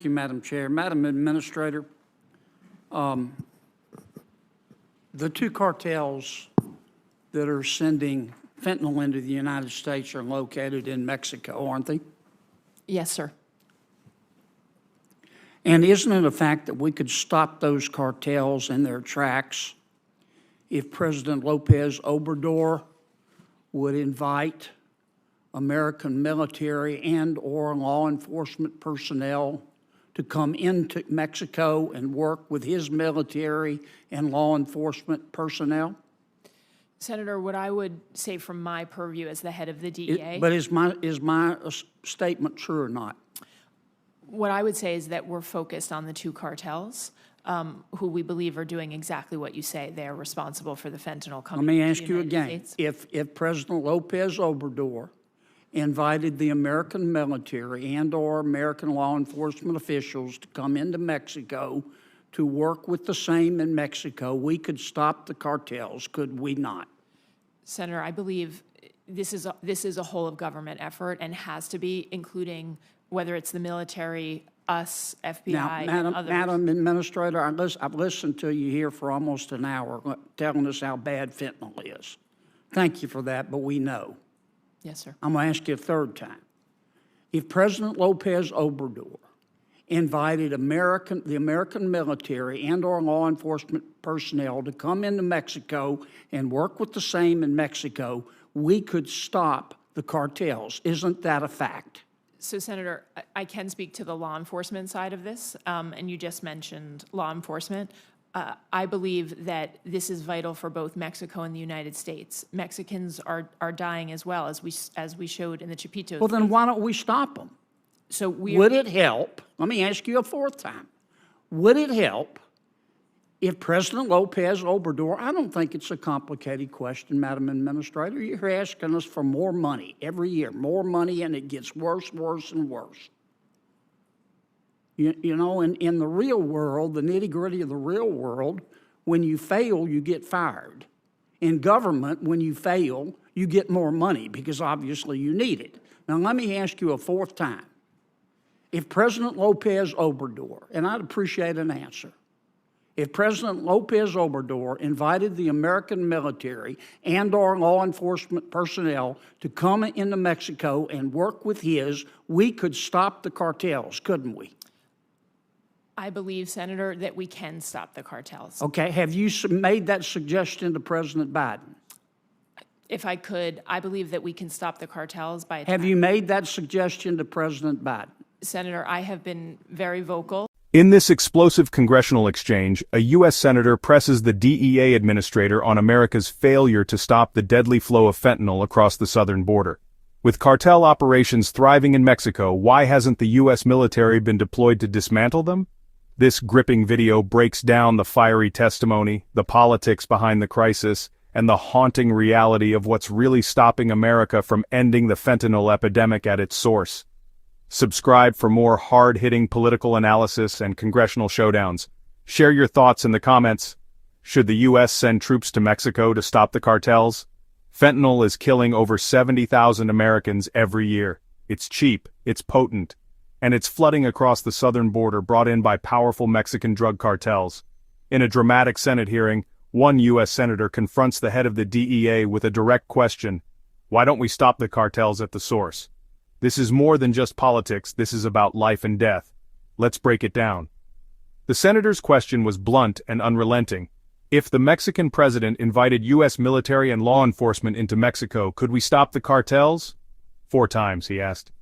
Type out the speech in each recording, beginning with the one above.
Thank you, Madam Chair. Madam Administrator, the two cartels that are sending fentanyl into the United States are located in Mexico, aren't they? Yes, sir. And isn't it a fact that we could stop those cartels in their tracks if President Lopez Obrador would invite American military and/or law enforcement personnel to come into Mexico and work with his military and law enforcement personnel? Senator, what I would say from my purview as the head of the DEA. But is my statement true or not? What I would say is that we're focused on the two cartels, who we believe are doing exactly what you say. They are responsible for the fentanyl coming Let me into ask the you United again. States. If President Lopez Obrador invited the American military and/or American law enforcement officials to come into Mexico to work with the same in Mexico, we could stop the cartels, could we not? Senator, I believe this is a whole of government effort and has to be, including whether it's the military, us, FBI, Now, and others. Madam Administrator, I've listened to you here for almost an hour telling us how bad fentanyl is. Thank you for that, but we know. Yes, sir. I'm going to ask you a third time. If President Lopez Obrador invited the American military and/or law enforcement personnel to come into Mexico and work with the same in Mexico, we could stop the cartels. Isn't that a fact? So, Senator, I can speak to the law enforcement side of this, and you just mentioned law enforcement. I believe that this is vital for both Mexico and the United States. Mexicans are dying as well, as we showed in the Chapitos. Well, then why don't we stop them? So would it help? Let me ask you a fourth time. Would it help if President Lopez Obrador, I don't think it's a complicated question, Madam Administrator. You're asking us for more money every year, more money, and it gets worse, worse, and worse. You know, in the real world, the nitty-gritty of the real world, when you fail, you get fired. In government, when you fail, you get more money because obviously you need it. Now, let me ask you a fourth time. If President Lopez Obrador, and I'd appreciate an answer, if President Lopez Obrador invited the American military and/or law enforcement personnel to come into Mexico and work with his, we could stop the cartels, couldn't we? I believe, Senator, that we can stop the cartels. Okay, have you made that suggestion to President Biden? If I could, I believe that we can stop the cartels by... Have you made that suggestion to President Biden? Senator, I have been very vocal. In this explosive congressional exchange, a U.S. senator presses the DEA administrator on America's failure to stop the deadly flow of fentanyl across the southern border. With cartel operations thriving in Mexico, why hasn't the U.S. military been deployed to dismantle them? This gripping video breaks down the fiery testimony, the politics behind the crisis, and the haunting reality of what's really stopping America from ending the fentanyl epidemic at its source. Subscribe for more hard-hitting political analysis and congressional showdowns. Share your thoughts in the comments. Should the U.S. send troops to Mexico to stop the cartels? Fentanyl is killing over 70,000 Americans every year. It's cheap, it's potent, and it's flooding across the southern border brought in by powerful Mexican drug cartels. In a dramatic Senate hearing, one U.S. senator confronts the head of the DEA with a direct question: why don't we stop the cartels at the source? This is more than just politics, this is about life and death. Let's break it down. The senator's question was blunt and unrelenting. If the Mexican president invited U.S. military and law enforcement into Mexico, could we stop the cartels? 4 times, he asked.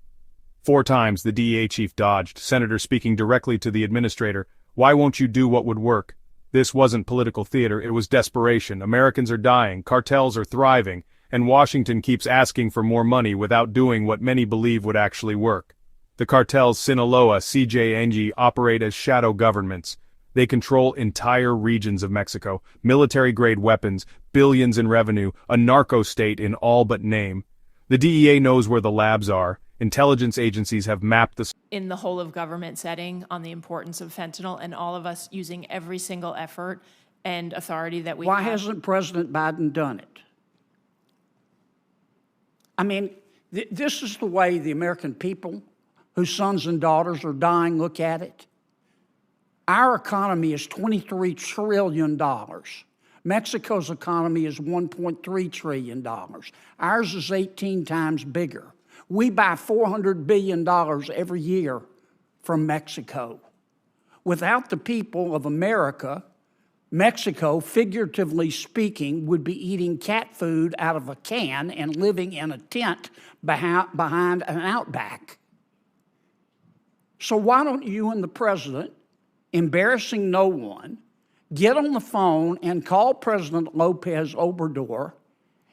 4 times the DEA chief dodged, Senator speaking directly to the administrator. Why won't you do what would work? This wasn't political theater, it was desperation. Americans are dying, cartels are thriving, and Washington keeps asking for more money without doing what many believe would actually work. The cartels Sinaloa, CJNG operate as shadow governments. They control entire regions of Mexico, military-grade weapons, billions in revenue, a narco-state in all but name. The DEA knows where the labs are. Intelligence agencies have mapped the... In the whole of government setting on the importance of fentanyl, and all of us using every single effort and authority that we have. Why hasn't President Biden done it? I mean, this is the way the American people whose sons and daughters are dying. Look at it. Our economy is $23 trillion. Mexico's economy is $1.3 trillion. Ours is 18 times bigger. We buy $400 billion every year from Mexico. Without the people of America, Mexico, figuratively speaking, would be eating cat food out of a can and living in a tent behind an outback. So why don't you and the president, embarrassing no one, get on the phone and call President Lopez Obrador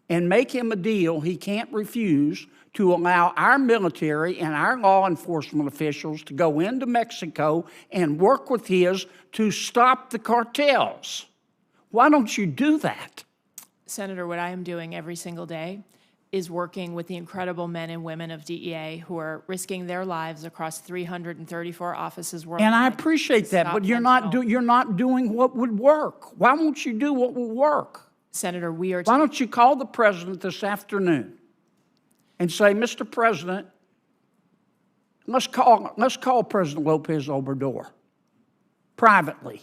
and make him a deal he can't refuse to allow our military and our law enforcement officials to go into Mexico and work with his to stop the cartels? Why don't you do that? Senator, what I am doing every single day is working with the incredible men and women of DEA who are risking their lives across 334 offices worldwide. And I appreciate that, but you're not doing what would work. Why won't you do what will work? Senator, why don't you call the president this afternoon and say, Mr. President, let's call President Lopez Obrador privately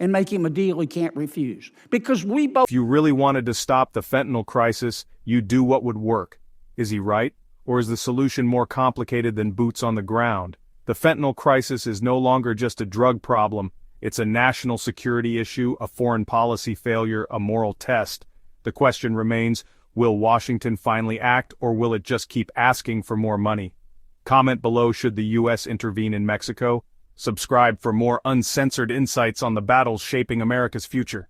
and make him a deal he can't refuse. Because we both— If you really wanted to stop the fentanyl crisis, you'd do what would work. Is he right? Or is the solution more complicated than boots on the ground? The fentanyl crisis is no longer just a drug problem. It's a national security issue, a foreign policy failure, a moral test. The question remains, will Washington finally act, or will it just keep asking for more money? Comment below, should the U.S. intervene in Mexico? Subscribe for more uncensored insights on the battles shaping America's future.